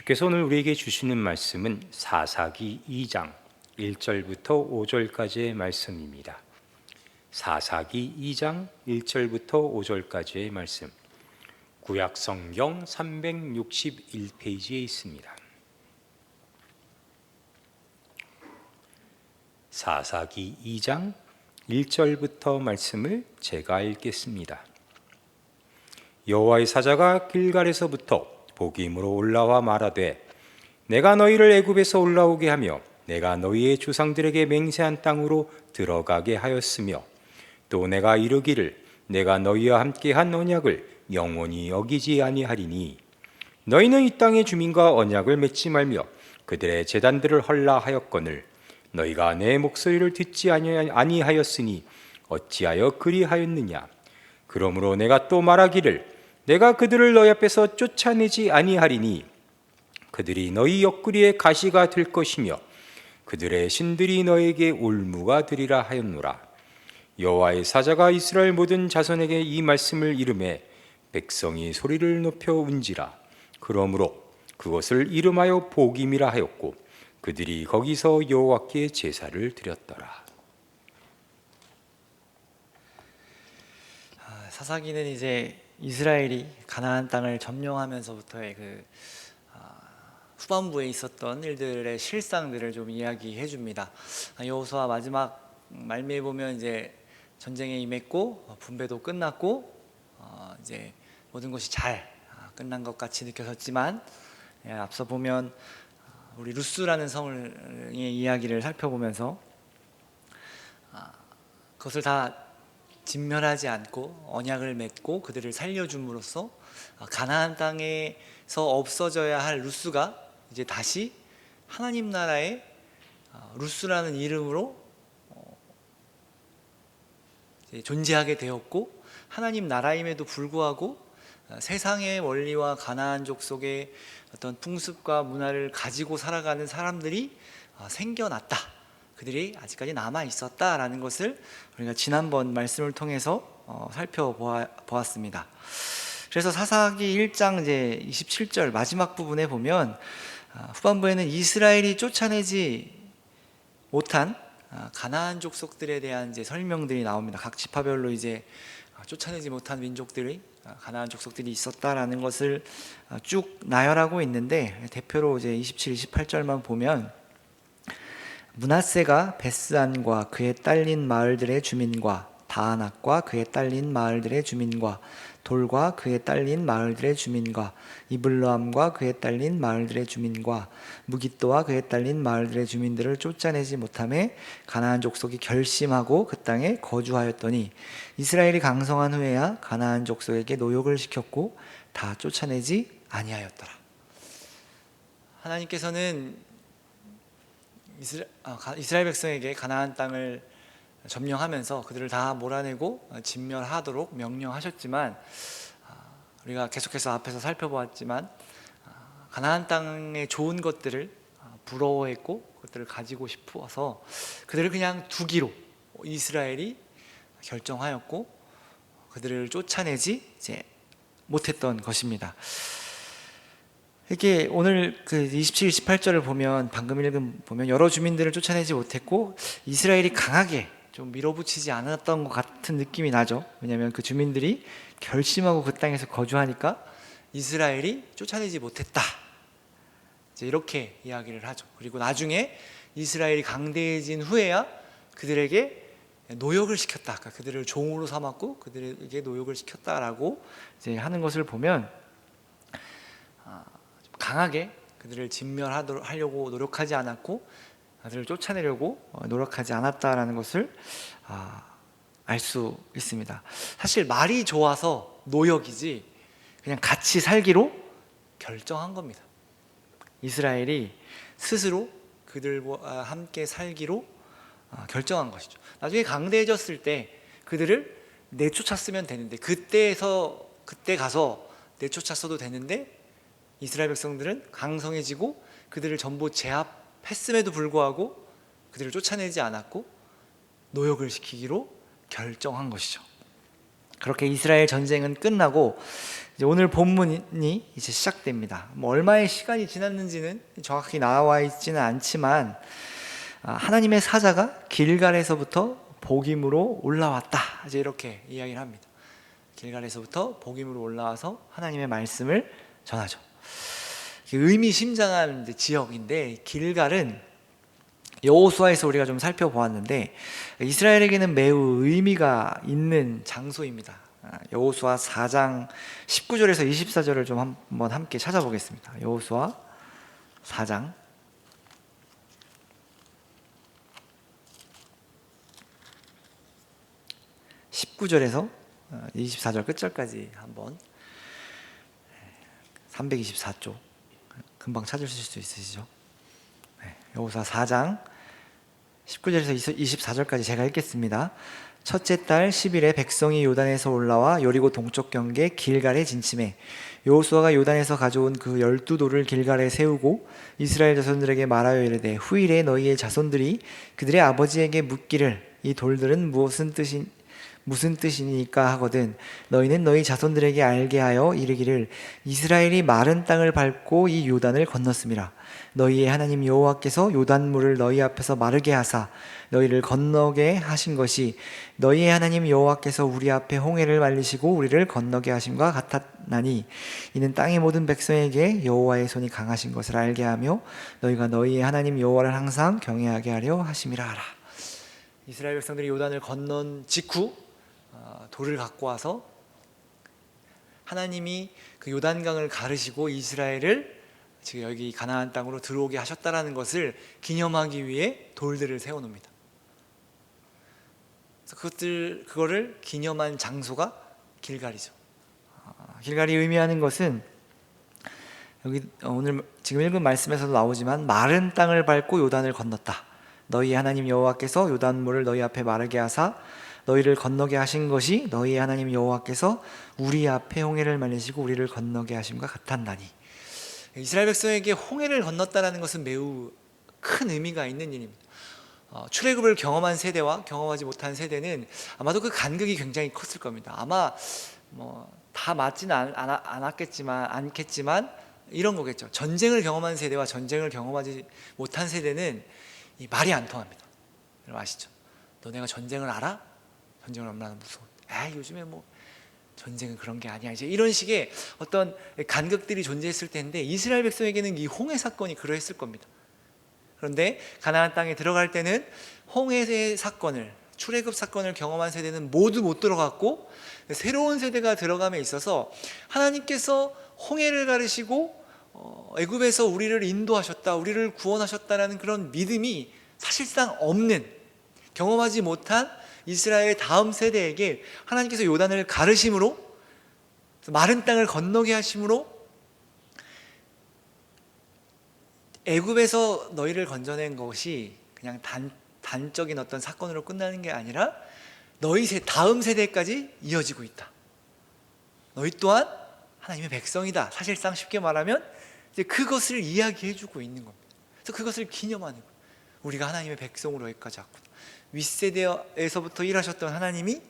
주께서 오늘 우리에게 주시는 말씀은 사사기 2장 1절부터 5절까지의 말씀입니다. 사사기 2장 1절부터 5절까지의 말씀, 구약 성경 361페이지에 있습니다. 사사기 2장 1절부터 말씀을 제가 읽겠습니다. 여호와의 사자가 길갈에서부터 복임으로 올라와 말하되, 내가 너희를 애굽에서 올라오게 하며 내가 너희의 조상들에게 맹세한 땅으로 들어가게 하였으며, 또 내가 이르기를 내가 너희와 함께한 언약을 영원히 어기지 아니하리니, 너희는 이 땅의 주민과 언약을 맺지 말며 그들의 제단들을 헐라 하였거늘, 너희가 내 목소리를 듣지 아니하였으니 어찌하여 그리하였느냐. 그러므로 내가 또 말하기를 내가 그들을 너희 앞에서 쫓아내지 아니하리니, 그들이 너희 옆구리에 가시가 될 것이며 그들의 신들이 너에게 올무가 되리라 하였노라. 여호와의 사자가 이스라엘 모든 자손에게 이 말씀을 이르매 백성이 소리를 높여 운지라. 그러므로 그것을 이름하여 복임이라 하였고, 그들이 거기서 여호와께 제사를 드렸더라. 사사기는 이제 이스라엘이 가나안 땅을 점령하면서부터의 후반부에 있었던 일들의 실상들을 좀 이야기해 줍니다. 여호수아 마지막 말미에 보면 이제 전쟁에 임했고 분배도 끝났고 이제 모든 것이 잘 끝난 것 같이 느껴졌지만, 앞서 보면 우리 루스라는 성의 이야기를 살펴보면서 그것을 다 진멸하지 않고 언약을 맺고 그들을 살려줌으로써 가나안 땅에서 없어져야 할 루스가 이제 다시 하나님 나라의 루스라는 이름으로 존재하게 되었고, 하나님 나라임에도 불구하고 세상의 원리와 가나안 족속의 어떤 풍습과 문화를 가지고 살아가는 사람들이 생겨났다, 그들이 아직까지 남아 있었다라는 것을 우리가 지난번 말씀을 통해서 살펴보았습니다. 그래서 사사기 1장 이제 27절 마지막 부분에 보면 후반부에는 이스라엘이 쫓아내지 못한 가나안 족속들에 대한 이제 설명들이 나옵니다. 각 지파별로 이제 쫓아내지 못한 민족들이, 가나안 족속들이 있었다라는 것을 쭉 나열하고 있는데, 대표로 이제 27, 28절만 보면 므낫세가 베스안과 그에 딸린 마을들의 주민과 다아낙과 그에 딸린 마을들의 주민과 돌과 그에 딸린 마을들의 주민과 이블로암과 그에 딸린 마을들의 주민과 무깃도와 그에 딸린 마을들의 주민들을 쫓아내지 못하매 가나안 족속이 결심하고 그 땅에 거주하였더니, 이스라엘이 강성한 후에야 가나안 족속에게 노역을 시켰고 다 쫓아내지 아니하였더라. 하나님께서는 이스라엘 백성에게 가나안 땅을 점령하면서 그들을 다 몰아내고 진멸하도록 명령하셨지만, 우리가 계속해서 앞에서 살펴보았지만 가나안 땅의 좋은 것들을 부러워했고 그것들을 가지고 싶어서 그들을 그냥 두기로 이스라엘이 결정하였고 그들을 쫓아내지 이제 못했던 것입니다. 이렇게 오늘 그 27, 28절을 보면, 방금 읽은 보면 여러 주민들을 쫓아내지 못했고 이스라엘이 강하게 좀 밀어붙이지 않았던 것 같은 느낌이 나죠. 왜냐하면 그 주민들이 결심하고 그 땅에서 거주하니까 이스라엘이 쫓아내지 못했다, 이제 이렇게 이야기를 하죠. 그리고 나중에 이스라엘이 강대해진 후에야 그들에게 노역을 시켰다, 그러니까 그들을 종으로 삼았고 그들에게 노역을 시켰다라고 이제 하는 것을 보면, 강하게 그들을 진멸하려고 노력하지 않았고 그들을 쫓아내려고 노력하지 않았다라는 것을 알 수 있습니다. 사실 말이 좋아서 노역이지 그냥 같이 살기로 결정한 겁니다. 이스라엘이 스스로 그들과 함께 살기로 결정한 것이죠. 나중에 강대해졌을 때 그들을 내쫓았으면 되는데, 그때 가서 내쫓았어도 되는데, 이스라엘 백성들은 강성해지고 그들을 전부 제압했음에도 불구하고 그들을 쫓아내지 않았고 노역을 시키기로 결정한 것이죠. 그렇게 이스라엘 전쟁은 끝나고 이제 오늘 본문이 이제 시작됩니다. 뭐 얼마의 시간이 지났는지는 정확히 나와 있지는 않지만 하나님의 사자가 길갈에서부터 복임으로 올라왔다. 이제 이렇게 이야기를 합니다. 길갈에서부터 복임으로 올라와서 하나님의 말씀을 전하죠. 의미심장한 지역인데 길갈은 여호수아에서 우리가 좀 살펴보았는데 이스라엘에게는 매우 의미가 있는 장소입니다. 여호수아 4장 19절에서 24절을 좀 한번 함께 찾아보겠습니다. 여호수아 4장 19절에서 24절 끝절까지 한번 324쪽 금방 찾으실 수 있으시죠? 여호수아 4장 19절에서 24절까지 제가 읽겠습니다. 첫째 달 10일에 백성이 요단에서 올라와 여리고 동쪽 경계 길갈에 진침해 여호수아가 요단에서 가져온 그 12돌을 길갈에 세우고 이스라엘 자손들에게 말하여 이르되 후일에 너희의 자손들이 그들의 아버지에게 묻기를 이 돌들은 무슨 뜻이니까 하거든 너희는 너희 자손들에게 알게 하여 이르기를 이스라엘이 마른 땅을 밟고 이 요단을 건넜음이라. 너희의 하나님 여호와께서 요단물을 너희 앞에서 마르게 하사 너희를 건너게 하신 것이 너희의 하나님 여호와께서 우리 앞에 홍해를 말리시고 우리를 건너게 하심과 같았나니 이는 땅의 모든 백성에게 여호와의 손이 강하신 것을 알게 하며 너희가 너희의 하나님 여호와를 항상 경외하게 하려 하심이라 하라. 이스라엘 백성들이 요단을 건넌 직후 돌을 갖고 와서 하나님이 그 요단강을 가르시고 이스라엘을 지금 여기 가나안 땅으로 들어오게 하셨다라는 것을 기념하기 위해 돌들을 세워놓습니다. 그래서 그거를 기념한 장소가 길갈이죠. 길갈이 의미하는 것은 여기 오늘 지금 읽은 말씀에서도 나오지만 마른 땅을 밟고 요단을 건넜다. 너희 하나님 여호와께서 요단물을 너희 앞에 마르게 하사 너희를 건너게 하신 것이 너희 하나님 여호와께서 우리 앞에 홍해를 말리시고 우리를 건너게 하심과 같았나니. 이스라엘 백성에게 홍해를 건넜다는 것은 매우 큰 의미가 있는 일입니다. 출애굽을 경험한 세대와 경험하지 못한 세대는 아마도 그 간극이 굉장히 컸을 겁니다. 아마 다 맞지는 않겠지만 이런 거겠죠. 전쟁을 경험한 세대와 전쟁을 경험하지 못한 세대는 이 말이 안 통합니다. 여러분 아시죠? 너네가 전쟁을 알아? 전쟁을 얼마나 무서워? 요즘에 전쟁은 그런 게 아니야. 이제 이런 식의 어떤 간극들이 존재했을 텐데 이스라엘 백성에게는 이 홍해 사건이 그러했을 겁니다. 그런데 가나안 땅에 들어갈 때는 홍해의 사건을 출애굽 사건을 경험한 세대는 모두 못 들어갔고 새로운 세대가 들어감에 있어서 하나님께서 홍해를 가르시고 애굽에서 우리를 인도하셨다, 우리를 구원하셨다라는 그런 믿음이 사실상 없는 경험하지 못한 이스라엘 다음 세대에게 하나님께서 요단을 가르심으로 마른 땅을 건너게 하심으로 애굽에서 너희를 건져낸 것이 그냥 단적인 어떤 사건으로 끝나는 게 아니라 너희 다음 세대까지 이어지고 있다. 너희 또한 하나님의 백성이다. 사실상 쉽게 말하면 이제 그것을 이야기해주고 있는 겁니다. 그래서 그것을 기념하는 거예요. 우리가 하나님의 백성으로 여기까지 왔구나. 윗세대에서부터 일하셨던 하나님이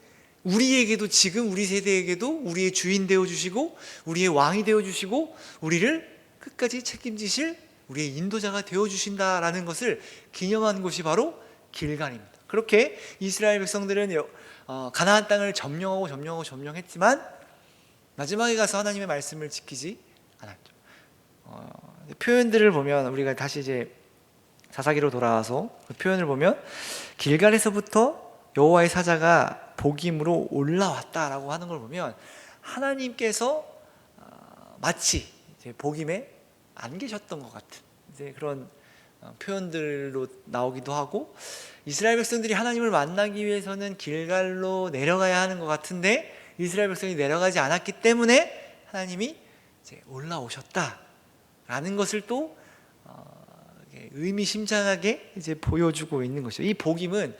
우리에게도 지금 우리 세대에게도 우리의 주인 되어주시고 우리의 왕이 되어주시고 우리를 끝까지 책임지실 우리의 인도자가 되어주신다라는 것을 기념한 곳이 바로 길갈입니다. 그렇게 이스라엘 백성들은 가나안 땅을 점령했지만 마지막에 가서 하나님의 말씀을 지키지 않았죠. 표현들을 보면 우리가 다시 이제 사사기로 돌아와서 그 표현을 보면 길갈에서부터 여호와의 사자가 복임으로 올라왔다라고 하는 걸 보면 하나님께서 마치 이제 복임에 안 계셨던 것 같은 이제 그런 표현들로 나오기도 하고 이스라엘 백성들이 하나님을 만나기 위해서는 길갈로 내려가야 하는 것 같은데 이스라엘 백성이 내려가지 않았기 때문에 하나님이 이제 올라오셨다라는 것을 또 의미심장하게 이제 보여주고 있는 것이죠. 이 복임은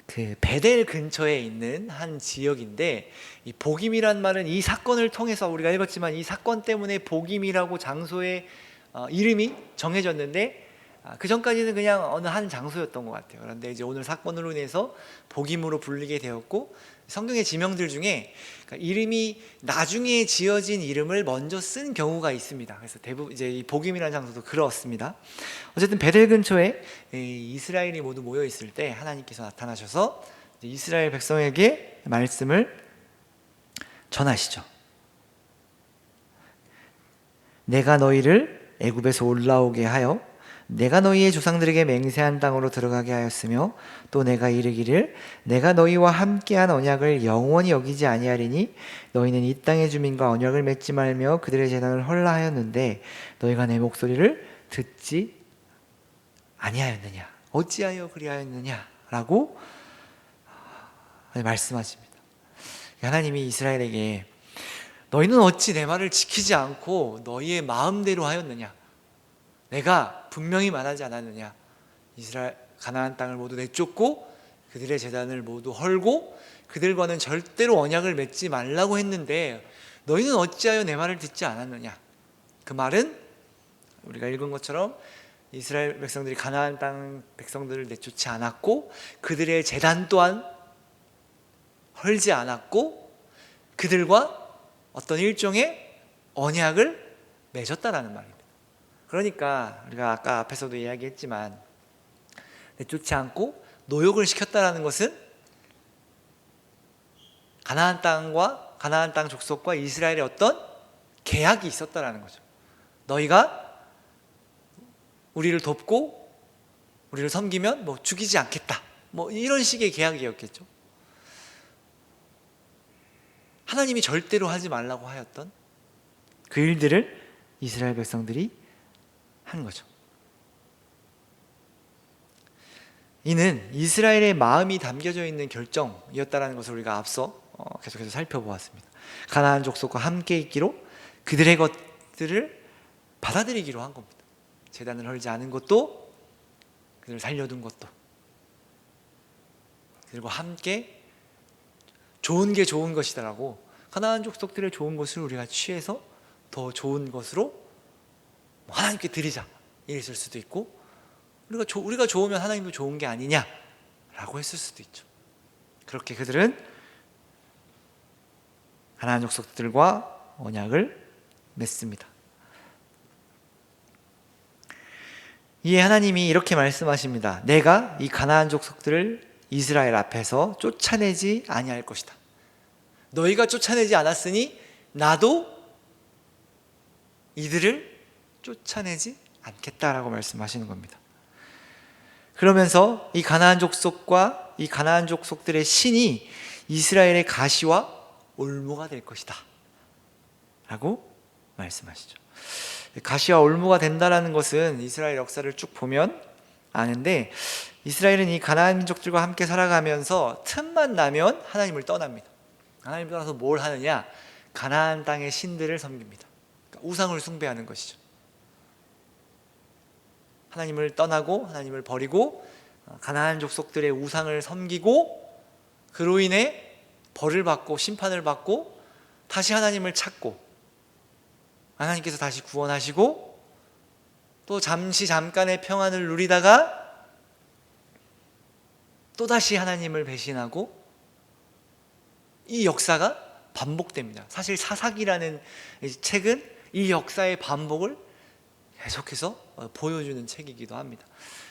그 베델 근처에 있는 한 지역인데 이 복임이란 말은 이 사건을 통해서 우리가 읽었지만 이 사건 때문에 복임이라고 장소의 이름이 정해졌는데 그 전까지는 그냥 어느 한 장소였던 것 같아요. 그런데 이제 오늘 사건으로 인해서 복임으로 불리게 되었고, 성경의 지명들 중에 그러니까 이름이 나중에 지어진 이름을 먼저 쓴 경우가 있습니다. 그래서 대부분 이제 이 복임이라는 장소도 그렇습니다. 어쨌든 베델 근처에 이스라엘이 모두 모여 있을 때 하나님께서 나타나셔서 이스라엘 백성에게 말씀을 전하시죠. 내가 너희를 애굽에서 올라오게 하여 내가 너희의 조상들에게 맹세한 땅으로 들어가게 하였으며 또 내가 이르기를 내가 너희와 함께한 언약을 영원히 여기지 아니하리니 너희는 이 땅의 주민과 언약을 맺지 말며 그들의 재단을 헐라 하였는데 너희가 내 목소리를 듣지 아니하였느냐 어찌하여 그리하였느냐 라고 말씀하십니다. 하나님이 이스라엘에게 너희는 어찌 내 말을 지키지 않고 너희의 마음대로 하였느냐, 내가 분명히 말하지 않았느냐, 이스라엘 가나안 땅을 모두 내쫓고 그들의 제단을 모두 헐고 그들과는 절대로 언약을 맺지 말라고 했는데 너희는 어찌하여 내 말을 듣지 않았느냐. 그 말은 우리가 읽은 것처럼 이스라엘 백성들이 가나안 땅 백성들을 내쫓지 않았고 그들의 제단 또한 헐지 않았고 그들과 어떤 일종의 언약을 맺었다라는 말입니다. 그러니까 우리가 아까 앞에서도 이야기했지만 내쫓지 않고 노역을 시켰다라는 것은 가나안 땅과 가나안 땅 족속과 이스라엘의 어떤 계약이 있었다라는 거죠. 너희가 우리를 돕고 우리를 섬기면 뭐 죽이지 않겠다, 뭐 이런 식의 계약이었겠죠. 하나님이 절대로 하지 말라고 하였던 그 일들을 이스라엘 백성들이 한 거죠. 이는 이스라엘의 마음이 담겨져 있는 결정이었다는 것을 우리가 앞서 계속해서 살펴보았습니다. 가나안 족속과 함께 있기로 그들의 것들을 받아들이기로 한 겁니다. 제단을 헐지 않은 것도 그들을 살려둔 것도 그들과 함께 좋은 게 좋은 것이다라고 가나안 족속들의 좋은 것을 우리가 취해서 더 좋은 것으로 하나님께 드리자 이랬을 수도 있고 우리가 좋으면 하나님도 좋은 게 아니냐라고 했을 수도 있죠. 그렇게 그들은 가나안 족속들과 언약을 맺습니다. 이에 하나님이 이렇게 말씀하십니다. 내가 이 가나안 족속들을 이스라엘 앞에서 쫓아내지 아니할 것이다. 너희가 쫓아내지 않았으니 나도 이들을 쫓아내지 않겠다라고 말씀하시는 겁니다. 그러면서 이 가나안 족속과 이 가나안 족속들의 신이 이스라엘의 가시와 올무가 될 것이다 라고 말씀하시죠. 가시와 올무가 된다는 것은 이스라엘 역사를 쭉 보면 아는데 이스라엘은 이 가나안 민족들과 함께 살아가면서 틈만 나면 하나님을 떠납니다. 하나님을 떠나서 뭘 하느냐? 가나안 땅의 신들을 섬깁니다. 그러니까 우상을 숭배하는 것이죠. 하나님을 떠나고 하나님을 버리고 가나안 족속들의 우상을 섬기고 그로 인해 벌을 받고 심판을 받고 다시 하나님을 찾고 하나님께서 다시 구원하시고 또 잠깐의 평안을 누리다가 또다시 하나님을 배신하고 이 역사가 반복됩니다. 사실 사사기라는 책은 이 역사의 반복을 계속해서 보여주는 책이기도 합니다.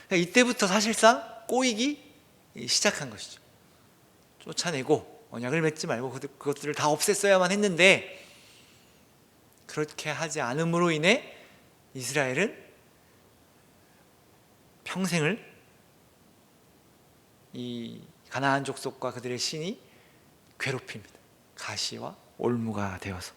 그러니까 이때부터 사실상 꼬이기 시작한 것이죠. 쫓아내고 언약을 맺지 말고 그것들을 다 없앴어야만 했는데 그렇게 하지 않음으로 인해 이스라엘은 평생을 이 가나안 족속과 그들의 신이 괴롭힙니다. 가시와 올무가 되어서.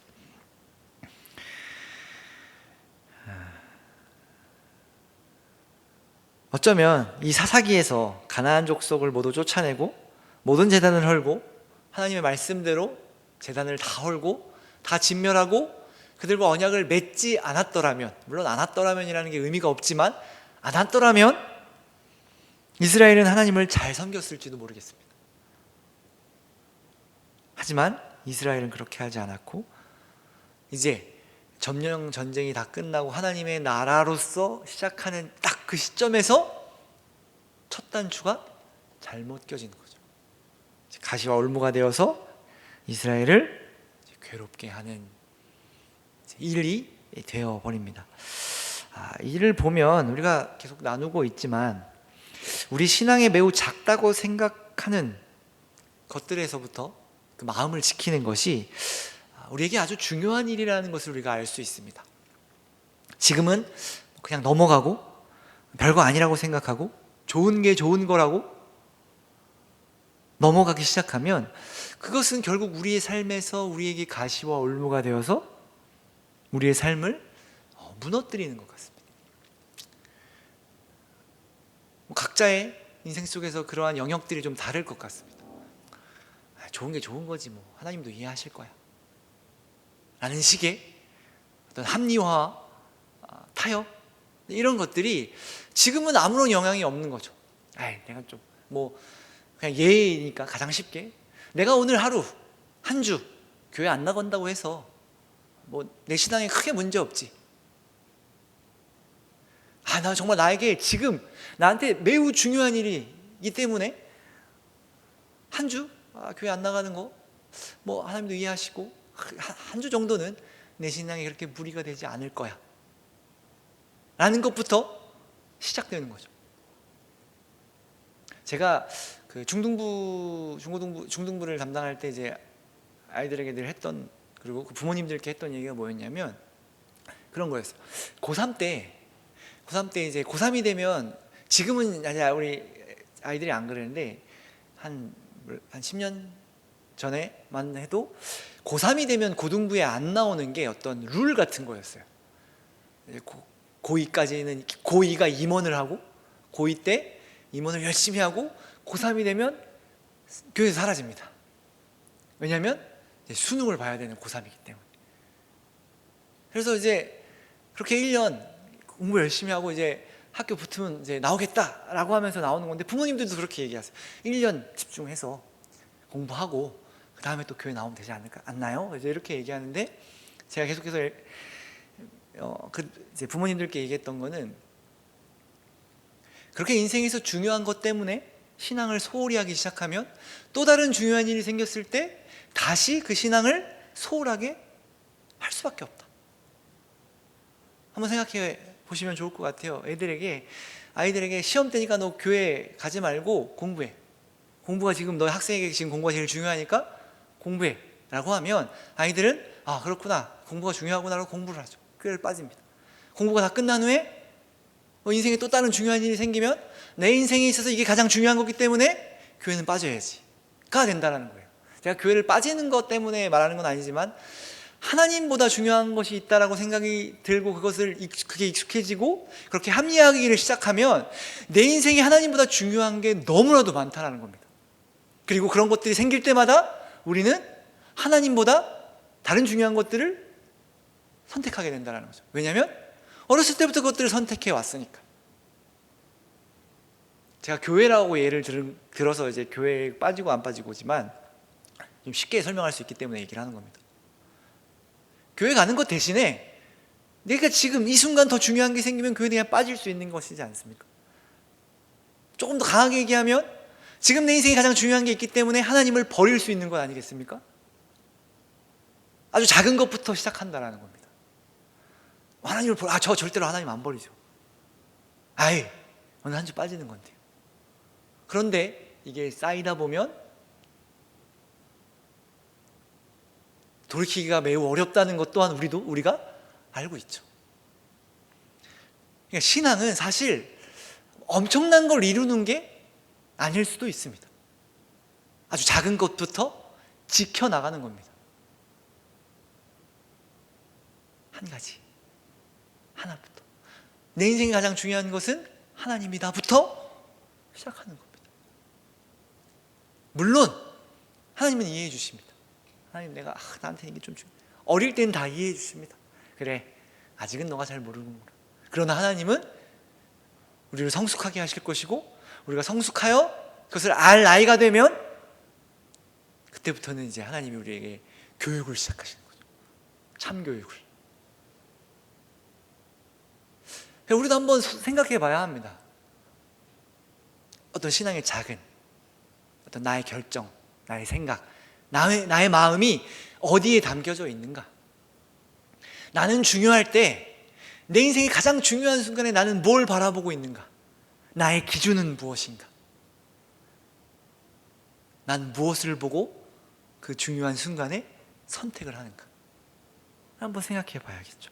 어쩌면 이 사사기에서 가나안 족속을 모두 쫓아내고 모든 제단을 헐고 하나님의 말씀대로 제단을 다 헐고 다 진멸하고 그들과 언약을 맺지 않았더라면, 물론 않았더라면이라는 게 의미가 없지만 않았더라면 이스라엘은 하나님을 잘 섬겼을지도 모르겠습니다. 하지만 이스라엘은 그렇게 하지 않았고 이제 점령 전쟁이 다 끝나고 하나님의 나라로서 시작하는 딱 그 시점에서 첫 단추가 잘못 껴지는 거죠. 가시와 올무가 되어서 이스라엘을 괴롭게 하는 일이 되어 버립니다. 이를 보면 우리가 계속 나누고 있지만 우리 신앙에 매우 작다고 생각하는 것들에서부터 그 마음을 지키는 것이 우리에게 아주 중요한 일이라는 것을 우리가 알 수 있습니다. 지금은 그냥 넘어가고 별거 아니라고 생각하고 좋은 게 좋은 거라고 넘어가기 시작하면 그것은 결국 우리의 삶에서 우리에게 가시와 올무가 되어서 우리의 삶을 무너뜨리는 것 같습니다. 각자의 인생 속에서 그러한 영역들이 좀 다를 것 같습니다. 좋은 게 좋은 거지 뭐 하나님도 이해하실 거야 라는 식의 어떤 합리화, 타협 이런 것들이 지금은 아무런 영향이 없는 거죠. 내가 좀 뭐 그냥 예의니까 가장 쉽게 내가 오늘 하루 한 주 교회 안 나간다고 해서 뭐 내 신앙에 크게 문제 없지. 나 정말 나에게 지금 나한테 매우 중요한 일이기 때문에 한 주 교회 안 나가는 거 뭐 하나님도 이해하시고 한 주 정도는 내 신앙에 그렇게 무리가 되지 않을 거야 라는 것부터 시작되는 거죠. 제가 그 중등부를 담당할 때 이제 아이들에게 늘 했던, 그리고 그 부모님들께 했던 얘기가 뭐였냐면 그런 거였어요. 고3 때 이제 고3이 되면, 지금은 아니 우리 아이들이 안 그러는데 한 10년 전에만 해도 고3이 되면 고등부에 안 나오는 게 어떤 룰 같은 거였어요. 고2까지는, 고2가 임원을 하고 고2 때 임원을 열심히 하고 고3이 되면 교회에서 사라집니다. 왜냐하면 수능을 봐야 되는 고3이기 때문에. 그래서 이제 그렇게 1년 공부 열심히 하고 이제 학교 붙으면 이제 나오겠다라고 하면서 나오는 건데, 부모님들도 그렇게 얘기하세요. 1년 집중해서 공부하고 그 다음에 또 교회 나오면 되지 않나요? 이제 이렇게 얘기하는데, 제가 계속해서 이제 부모님들께 얘기했던 거는, 그렇게 인생에서 중요한 것 때문에 신앙을 소홀히 하기 시작하면 또 다른 중요한 일이 생겼을 때 다시 그 신앙을 소홀하게 할 수밖에 없다. 한번 생각해 보시면 좋을 것 같아요. 아이들에게 시험 때니까 너 교회 가지 말고 공부해. 공부가 지금 너 학생에게 지금 공부가 제일 중요하니까 공부해 라고 하면 아이들은 그렇구나, 공부가 중요하구나 라고 공부를 하죠. 교회를 빠집니다. 공부가 다 끝난 후에 인생에 또 다른 중요한 일이 생기면 내 인생에 있어서 이게 가장 중요한 거기 때문에 교회는 빠져야지가 된다는 거예요. 제가 교회를 빠지는 것 때문에 말하는 건 아니지만, 하나님보다 중요한 것이 있다라고 생각이 들고 그게 익숙해지고 그렇게 합리화하기를 시작하면 내 인생에 하나님보다 중요한 게 너무나도 많다라는 겁니다. 그리고 그런 것들이 생길 때마다 우리는 하나님보다 다른 중요한 것들을 선택하게 된다는 거죠. 왜냐하면 어렸을 때부터 그것들을 선택해 왔으니까. 제가 교회라고 예를 들어서 이제 교회에 빠지고 안 빠지고지만 좀 쉽게 설명할 수 있기 때문에 얘기를 하는 겁니다. 교회 가는 것 대신에 내가 지금 이 순간 더 중요한 게 생기면 교회에 그냥 빠질 수 있는 것이지 않습니까? 조금 더 강하게 얘기하면 지금 내 인생에 가장 중요한 게 있기 때문에 하나님을 버릴 수 있는 것 아니겠습니까? 아주 작은 것부터 시작한다라는 겁니다. 하나님을 저 절대로 하나님 안 버리죠. 오늘 한 주 빠지는 건데요. 그런데 이게 쌓이다 보면 돌이키기가 매우 어렵다는 것 또한 우리가 알고 있죠. 그러니까 신앙은 사실 엄청난 걸 이루는 게 아닐 수도 있습니다. 아주 작은 것부터 지켜나가는 겁니다. 한 가지, 하나부터. 내 인생에 가장 중요한 것은 하나님이다부터 시작하는 겁니다. 물론 하나님은 이해해 주십니다. 하나님, 내가 나한테 이게 좀 어릴 때는 다 이해해 주십니다. 그래, 아직은 너가 잘 모르는구나. 그러나 하나님은 우리를 성숙하게 하실 것이고, 우리가 성숙하여 그것을 알 나이가 되면 그때부터는 이제 하나님이 우리에게 교육을 시작하시는 거죠. 참교육을. 우리도 한번 생각해 봐야 합니다. 어떤 신앙의 작은 어떤 나의 결정, 나의 생각, 나의 마음이 어디에 담겨져 있는가? 나는 중요할 때, 내 인생의 가장 중요한 순간에 나는 뭘 바라보고 있는가? 나의 기준은 무엇인가? 난 무엇을 보고 그 중요한 순간에 선택을 하는가? 한번 생각해 봐야겠죠.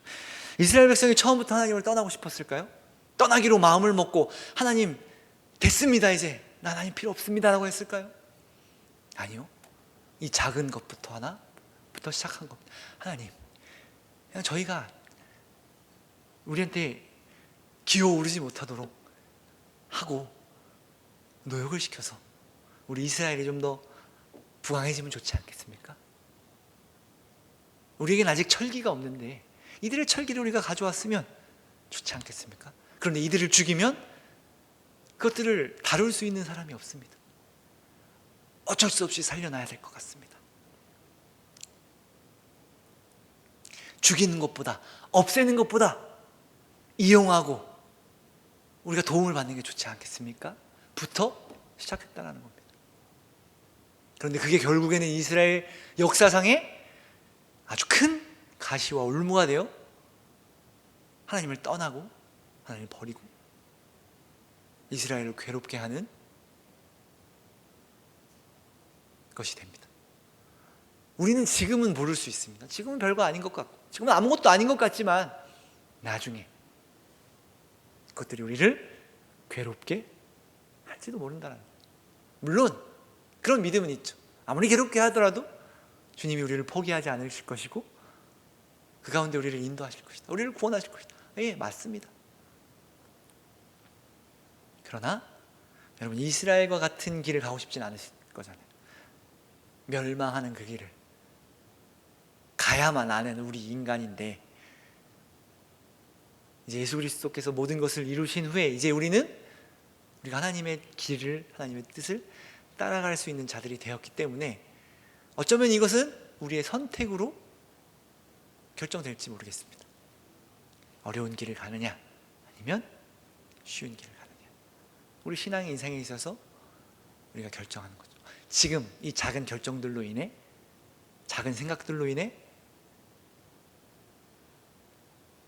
이스라엘 백성이 처음부터 하나님을 떠나고 싶었을까요? 떠나기로 마음을 먹고 하나님 됐습니다, 이제 난 하나님 필요 없습니다 라고 했을까요? 아니요. 이 작은 것부터 하나부터 시작한 겁니다. 하나님, 그냥 저희가 우리한테 기어오르지 못하도록 하고 노역을 시켜서 우리 이스라엘이 좀 더 부강해지면 좋지 않겠습니까? 우리에겐 아직 철기가 없는데 이들의 철기를 우리가 가져왔으면 좋지 않겠습니까? 그런데 이들을 죽이면 그것들을 다룰 수 있는 사람이 없습니다. 어쩔 수 없이 살려놔야 될 것 같습니다. 죽이는 것보다, 없애는 것보다 이용하고 우리가 도움을 받는 게 좋지 않겠습니까? 부터 시작했다는 겁니다. 그런데 그게 결국에는 이스라엘 역사상에 아주 큰 가시와 올무가 되어 하나님을 떠나고 하나님을 버리고 이스라엘을 괴롭게 하는 것이 됩니다. 우리는 지금은 모를 수 있습니다. 지금은 별거 아닌 것 같고, 지금은 아무것도 아닌 것 같지만 나중에 그것들이 우리를 괴롭게 할지도 모른다는 거예요. 물론 그런 믿음은 있죠. 아무리 괴롭게 하더라도 주님이 우리를 포기하지 않으실 것이고 그 가운데 우리를 인도하실 것이다. 우리를 구원하실 것이다. 예, 맞습니다. 그러나 여러분, 이스라엘과 같은 길을 가고 싶진 않으실 거잖아요. 멸망하는 그 길을 가야만 아는 우리 인간인데, 이제 예수 그리스도께서 모든 것을 이루신 후에 이제 우리가 하나님의 길을, 하나님의 뜻을 따라갈 수 있는 자들이 되었기 때문에 어쩌면 이것은 우리의 선택으로 결정될지 모르겠습니다. 어려운 길을 가느냐 아니면 쉬운 길을 가느냐, 우리 신앙의 인생에 있어서 우리가 결정하는 거죠. 지금 이 작은 결정들로 인해, 작은 생각들로 인해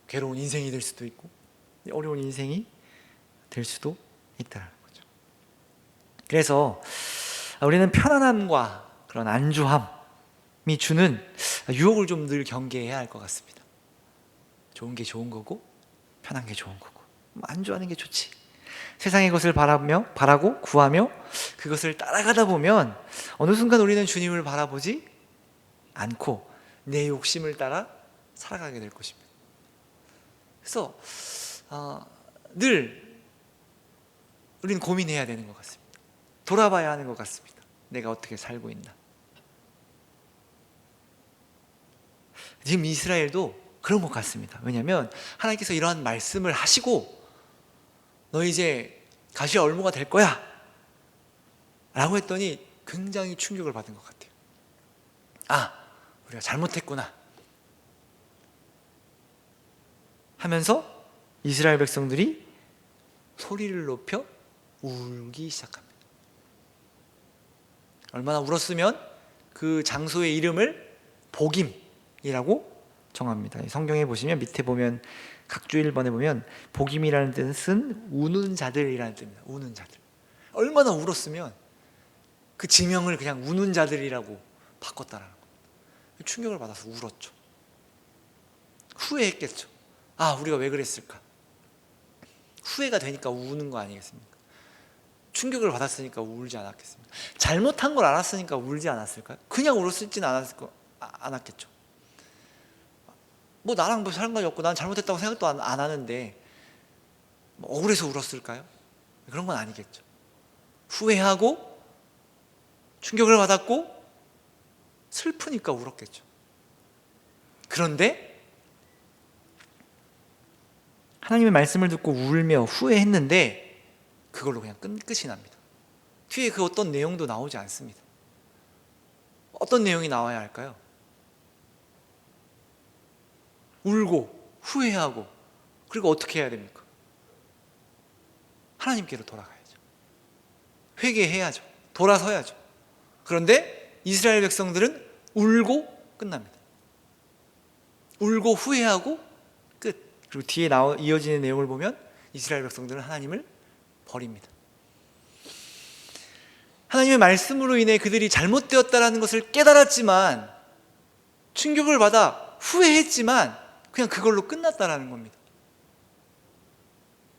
괴로운 인생이 될 수도 있고 어려운 인생이 될 수도 있다는 거죠. 그래서 우리는 편안함과 그런 안주함이 주는 유혹을 좀 늘 경계해야 할 것 같습니다. 좋은 게 좋은 거고 편한 게 좋은 거고 안주하는 게 좋지. 세상의 것을 바라고 구하며 그것을 따라가다 보면 어느 순간 우리는 주님을 바라보지 않고 내 욕심을 따라 살아가게 될 것입니다. 그래서 늘 우리는 고민해야 되는 것 같습니다. 돌아봐야 하는 것 같습니다. 내가 어떻게 살고 있나. 지금 이스라엘도 그런 것 같습니다. 왜냐하면 하나님께서 이러한 말씀을 하시고 너 이제 가시와 올무가 될 거야 라고 했더니 굉장히 충격을 받은 것 같아요. 우리가 잘못했구나 하면서 이스라엘 백성들이 소리를 높여 울기 시작합니다. 얼마나 울었으면 그 장소의 이름을 복임이라고 정합니다. 성경에 보시면 밑에 보면 각주 1번에 보면 복임이라는 뜻은 우는 자들이라는 뜻입니다. 우는 자들. 얼마나 울었으면 그 지명을 그냥 우는 자들이라고 바꿨다라는 겁니다. 충격을 받아서 울었죠. 후회했겠죠. 우리가 왜 그랬을까? 후회가 되니까 우는 거 아니겠습니까? 충격을 받았으니까 울지 않았겠습니까? 잘못한 걸 알았으니까 울지 않았을까요? 그냥 울었을지는 않았겠죠. 나랑 뭐 상관이 없고 난 잘못했다고 생각도 안 하는데 억울해서 울었을까요? 그런 건 아니겠죠. 후회하고 충격을 받았고 슬프니까 울었겠죠. 그런데 하나님의 말씀을 듣고 울며 후회했는데 그걸로 그냥 끝이 납니다. 뒤에 그 어떤 내용도 나오지 않습니다. 어떤 내용이 나와야 할까요? 울고 후회하고 그리고 어떻게 해야 됩니까? 하나님께로 돌아가야죠. 회개해야죠. 돌아서야죠. 그런데 이스라엘 백성들은 울고 끝납니다. 울고 후회하고 끝. 그리고 뒤에 이어지는 내용을 보면 이스라엘 백성들은 하나님을 버립니다. 하나님의 말씀으로 인해 그들이 잘못되었다는 것을 깨달았지만, 충격을 받아 후회했지만 그냥 그걸로 끝났다라는 겁니다.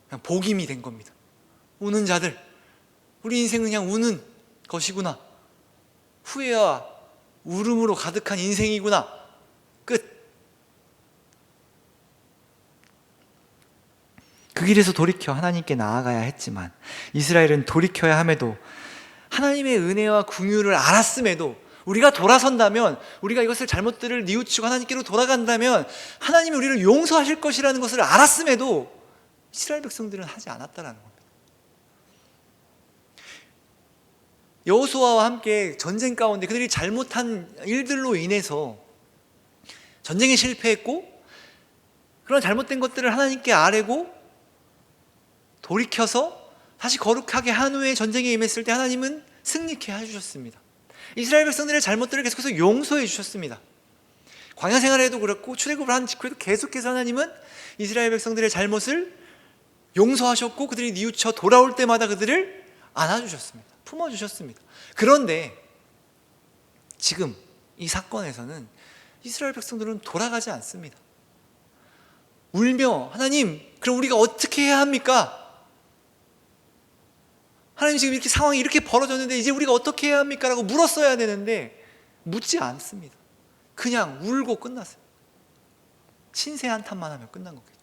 그냥 복임이 된 겁니다. 우는 자들, 우리 인생은 그냥 우는 것이구나, 후회와 울음으로 가득한 인생이구나, 끝. 그 길에서 돌이켜 하나님께 나아가야 했지만, 이스라엘은 돌이켜야 함에도, 하나님의 은혜와 긍휼을 알았음에도, 우리가 돌아선다면, 우리가 이것을 잘못들을 뉘우치고 하나님께로 돌아간다면 하나님이 우리를 용서하실 것이라는 것을 알았음에도 이스라엘 백성들은 하지 않았다라는 겁니다. 여호수아와 함께 전쟁 가운데 그들이 잘못한 일들로 인해서 전쟁에 실패했고, 그런 잘못된 것들을 하나님께 아뢰고 돌이켜서 다시 거룩하게 한 후에 전쟁에 임했을 때 하나님은 승리케 해주셨습니다. 이스라엘 백성들의 잘못들을 계속해서 용서해 주셨습니다. 광야 생활에도 그렇고 출애굽을 한 직후에도 계속해서 하나님은 이스라엘 백성들의 잘못을 용서하셨고, 그들이 뉘우쳐 돌아올 때마다 그들을 안아주셨습니다. 품어주셨습니다. 그런데 지금 이 사건에서는 이스라엘 백성들은 돌아가지 않습니다. 울며, 하나님, 그럼 우리가 어떻게 해야 합니까? 하나님, 지금 이렇게 상황이 이렇게 벌어졌는데 이제 우리가 어떻게 해야 합니까? 라고 물었어야 되는데 묻지 않습니다. 그냥 울고 끝났어요. 신세 한탄만 하면 끝난 거겠죠.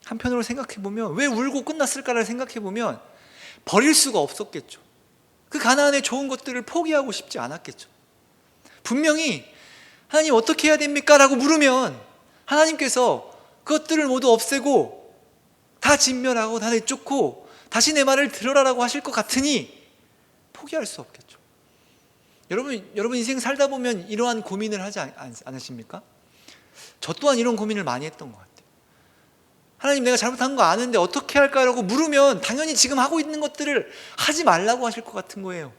한편으로 생각해보면, 왜 울고 끝났을까를 생각해보면 버릴 수가 없었겠죠. 그 가나안의 좋은 것들을 포기하고 싶지 않았겠죠. 분명히 하나님 어떻게 해야 됩니까? 라고 물으면 하나님께서 그것들을 모두 없애고 다 진멸하고 다 내쫓고 다시 내 말을 들으라라고 하실 것 같으니 포기할 수 없겠죠. 여러분 인생 살다 보면 이러한 고민을 하지 않으십니까? 저 또한 이런 고민을 많이 했던 것 같아요. 하나님, 내가 잘못한 거 아는데 어떻게 할까라고 물으면 당연히 지금 하고 있는 것들을 하지 말라고 하실 것 같은 거예요.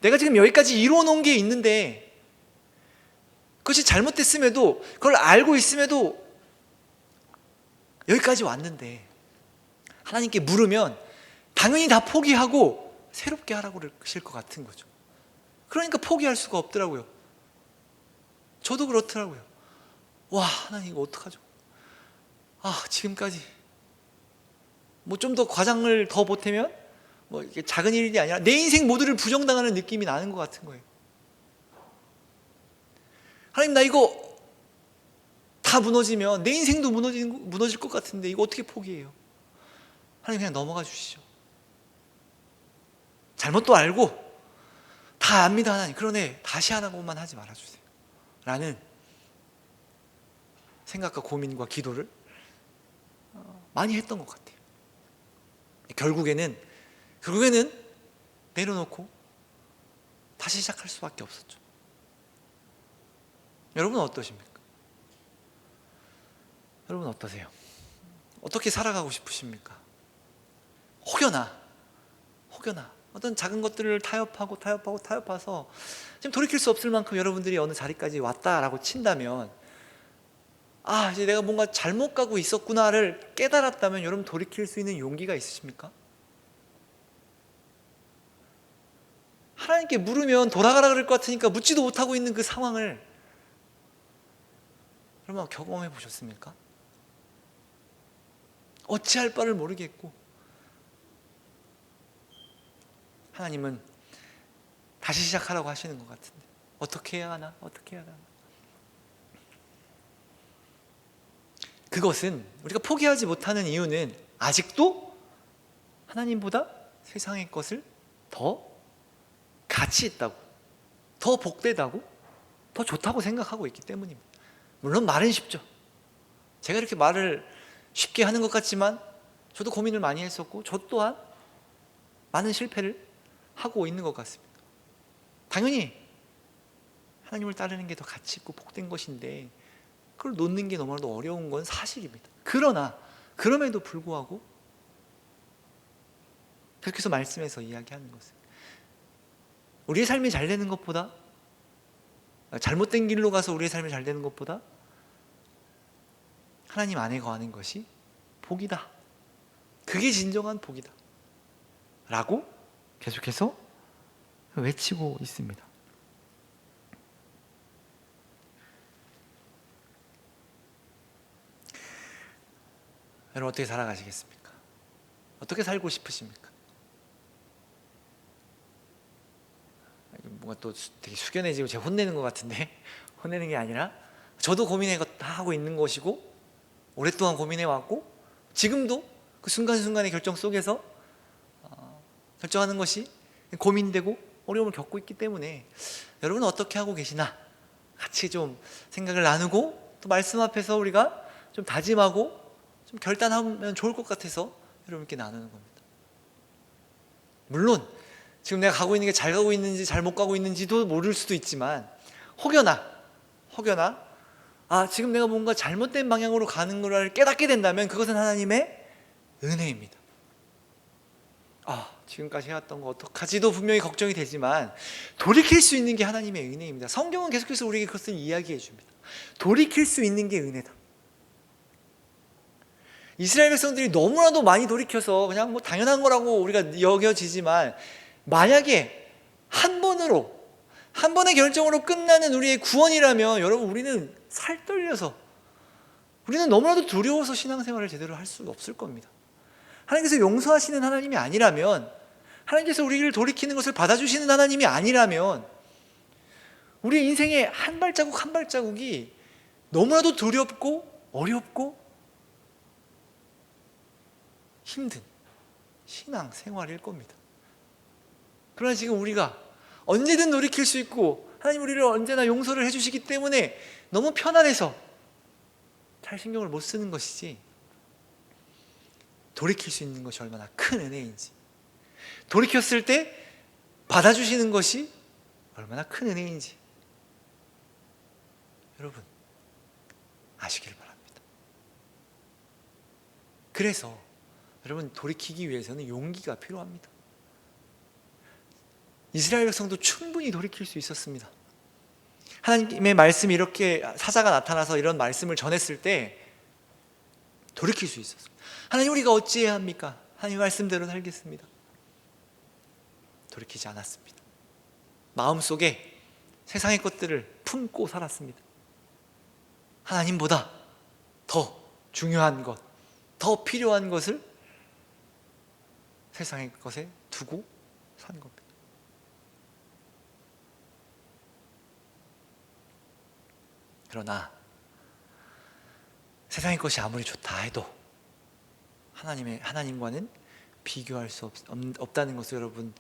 내가 지금 여기까지 이루어 놓은 게 있는데, 그것이 잘못됐음에도, 그걸 알고 있음에도 여기까지 왔는데 하나님께 물으면 당연히 다 포기하고 새롭게 하라고 그러실 것 같은 거죠. 그러니까 포기할 수가 없더라고요. 저도 그렇더라고요. 와, 하나님 이거 어떡하죠? 지금까지 뭐 좀 더 과장을 더 보태면 뭐 이게 작은 일이 아니라 내 인생 모두를 부정당하는 느낌이 나는 것 같은 거예요. 하나님, 나 이거 다 무너지면 내 인생도 무너질 것 같은데 이거 어떻게 포기해요? 하나님, 그냥 넘어가 주시죠. 잘못도 알고 다 압니다, 하나님. 그러네, 다시 하나만 하지 말아주세요 라는 생각과 고민과 기도를 많이 했던 것 같아요. 결국에는 내려놓고 다시 시작할 수밖에 없었죠. 여러분은 어떠십니까? 여러분 어떠세요? 어떻게 살아가고 싶으십니까? 혹여나 어떤 작은 것들을 타협해서 지금 돌이킬 수 없을 만큼 여러분들이 어느 자리까지 왔다라고 친다면, 이제 내가 뭔가 잘못 가고 있었구나를 깨달았다면 여러분 돌이킬 수 있는 용기가 있으십니까? 하나님께 물으면 돌아가라 그럴 것 같으니까 묻지도 못하고 있는 그 상황을 여러분 경험해 보셨습니까? 어찌할 바를 모르겠고 하나님은 다시 시작하라고 하시는 것 같은데 어떻게 해야 하나? 그것은 우리가 포기하지 못하는 이유는 아직도 하나님보다 세상의 것을 더 가치 있다고, 더 복되다고, 더 좋다고 생각하고 있기 때문입니다. 물론 말은 쉽죠. 제가 이렇게 말을 쉽게 하는 것 같지만 저도 고민을 많이 했었고 저 또한 많은 실패를 하고 있는 것 같습니다. 당연히 하나님을 따르는 게 더 가치 있고 복된 것인데 그걸 놓는 게 너무나도 어려운 건 사실입니다. 그러나 그럼에도 불구하고 계속해서 말씀에서 이야기하는 것은 우리의 삶이 잘 되는 것보다, 잘못된 길로 가서 우리의 삶이 잘 되는 것보다 하나님 안에 거하는 것이 복이다. 그게 진정한 복이다 라고 계속해서 외치고 있습니다. 여러분 어떻게 살아가시겠습니까? 어떻게 살고 싶으십니까? 뭔가 또 되게 숙연해지고 제가 혼내는 것 같은데 혼내는 게 아니라 저도 고민하고 있는 것이고 오랫동안 고민해왔고 지금도 그 순간순간의 결정 속에서 결정하는 것이 고민되고 어려움을 겪고 있기 때문에 여러분은 어떻게 하고 계시나 같이 좀 생각을 나누고 또 말씀 앞에서 우리가 좀 다짐하고 좀 결단하면 좋을 것 같아서 여러분께 나누는 겁니다. 물론 지금 내가 가고 있는 게 잘 가고 있는지 잘못 가고 있는지도 모를 수도 있지만 혹여나 지금 내가 뭔가 잘못된 방향으로 가는 걸 깨닫게 된다면 그것은 하나님의 은혜입니다. 지금까지 해왔던 거 어떡하지도 분명히 걱정이 되지만 돌이킬 수 있는 게 하나님의 은혜입니다. 성경은 계속해서 우리에게 그것을 이야기해 줍니다. 돌이킬 수 있는 게 은혜다. 이스라엘 백성들이 너무나도 많이 돌이켜서 그냥 뭐 당연한 거라고 우리가 여겨지지만 만약에 한 번의 결정으로 끝나는 우리의 구원이라면 여러분 우리는 살떨려서 우리는 너무나도 두려워서 신앙생활을 제대로 할 수 없을 겁니다. 하나님께서 용서하시는 하나님이 아니라면, 하나님께서 우리를 돌이키는 것을 받아주시는 하나님이 아니라면 우리 인생의 한 발자국 한 발자국이 너무나도 두렵고 어렵고 힘든 신앙생활일 겁니다. 그러나 지금 우리가 언제든 돌이킬 수 있고 하나님 우리를 언제나 용서를 해주시기 때문에 너무 편안해서 잘 신경을 못 쓰는 것이지, 돌이킬 수 있는 것이 얼마나 큰 은혜인지, 돌이켰을 때 받아주시는 것이 얼마나 큰 은혜인지 여러분 아시길 바랍니다. 그래서 여러분 돌이키기 위해서는 용기가 필요합니다. 이스라엘 백성도 충분히 돌이킬 수 있었습니다. 하나님의 말씀이 이렇게 사자가 나타나서 이런 말씀을 전했을 때 돌이킬 수 있었습니다. 하나님 우리가 어찌해야 합니까? 하나님 말씀대로 살겠습니다. 돌이키지 않았습니다. 마음속에 세상의 것들을 품고 살았습니다. 하나님보다 더 중요한 것, 더 필요한 것을 세상의 것에 두고 산 겁니다. 그러나 세상의 것이 아무리 좋다 해도 하나님과는 비교할 수 없다는 것을 여러분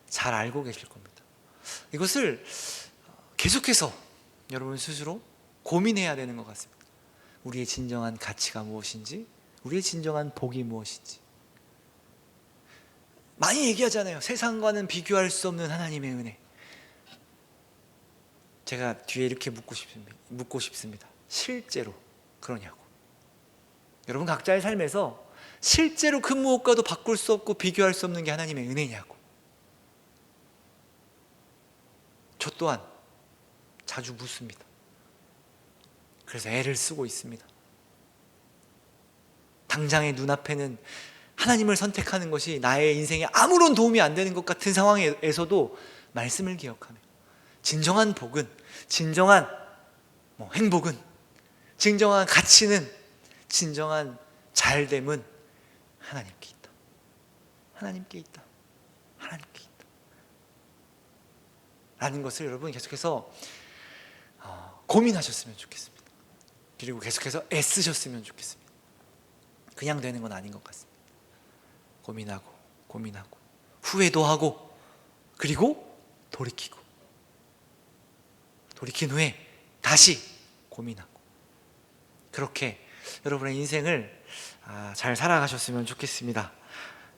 잘 알고 계실 겁니다. 이것을 계속해서 여러분 스스로 고민해야 되는 것 같습니다. 우리의 진정한 가치가 무엇인지, 우리의 진정한 복이 무엇인지. 많이 얘기하잖아요. 세상과는 비교할 수 없는 하나님의 은혜. 제가 뒤에 이렇게 묻고 싶습니다. 실제로 그러냐고. 여러분 각자의 삶에서 실제로 그 무엇과도 바꿀 수 없고 비교할 수 없는 게 하나님의 은혜냐고. 저 또한 자주 묻습니다. 그래서 애를 쓰고 있습니다. 당장의 눈앞에는 하나님을 선택하는 것이 나의 인생에 아무런 도움이 안 되는 것 같은 상황에서도 말씀을 기억하며 진정한 복은, 진정한 행복은, 진정한 가치는, 진정한 잘됨은 하나님께 있다. 하나님께 있다. 하나님께 있다. 라는 것을 여러분 계속해서 고민하셨으면 좋겠습니다. 그리고 계속해서 애쓰셨으면 좋겠습니다. 그냥 되는 건 아닌 것 같습니다. 고민하고 후회도 하고 그리고 돌이키고 돌이킨 후에 다시 고민하고, 그렇게 여러분의 인생을 잘 살아가셨으면 좋겠습니다.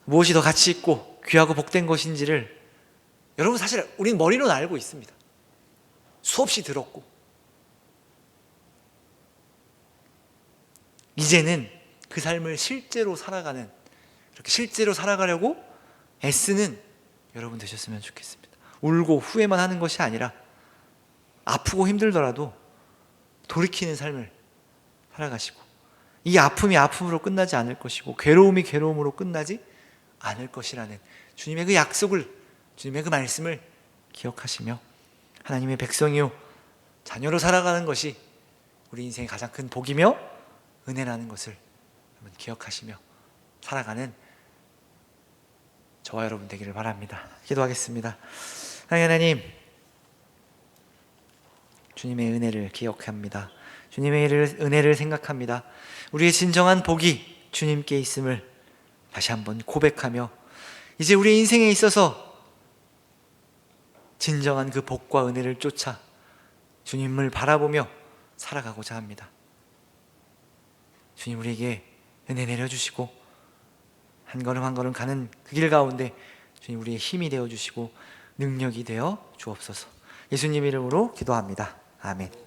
무엇이 더 가치 있고 귀하고 복된 것인지를 여러분 사실 우리는 머리로는 알고 있습니다. 수없이 들었고 이제는 그 삶을 실제로 살아가는, 그렇게 실제로 살아가려고 애쓰는 여러분 되셨으면 좋겠습니다. 울고 후회만 하는 것이 아니라 아프고 힘들더라도 돌이키는 삶을 살아가시고, 이 아픔이 아픔으로 끝나지 않을 것이고 괴로움이 괴로움으로 끝나지 않을 것이라는 주님의 그 약속을, 주님의 그 말씀을 기억하시며 하나님의 백성이요 자녀로 살아가는 것이 우리 인생의 가장 큰 복이며 은혜라는 것을 여러분 기억하시며 살아가는 저와 여러분 되기를 바랍니다. 기도하겠습니다. 하나님, 주님의 은혜를 기억합니다. 주님의 은혜를 생각합니다. 우리의 진정한 복이 주님께 있음을 다시 한번 고백하며 이제 우리 인생에 있어서 진정한 그 복과 은혜를 쫓아 주님을 바라보며 살아가고자 합니다. 주님, 우리에게 은혜 내려주시고 한 걸음 한 걸음 가는 그 길 가운데 주님 우리의 힘이 되어주시고 능력이 되어 주옵소서. 예수님 이름으로 기도합니다. 아멘.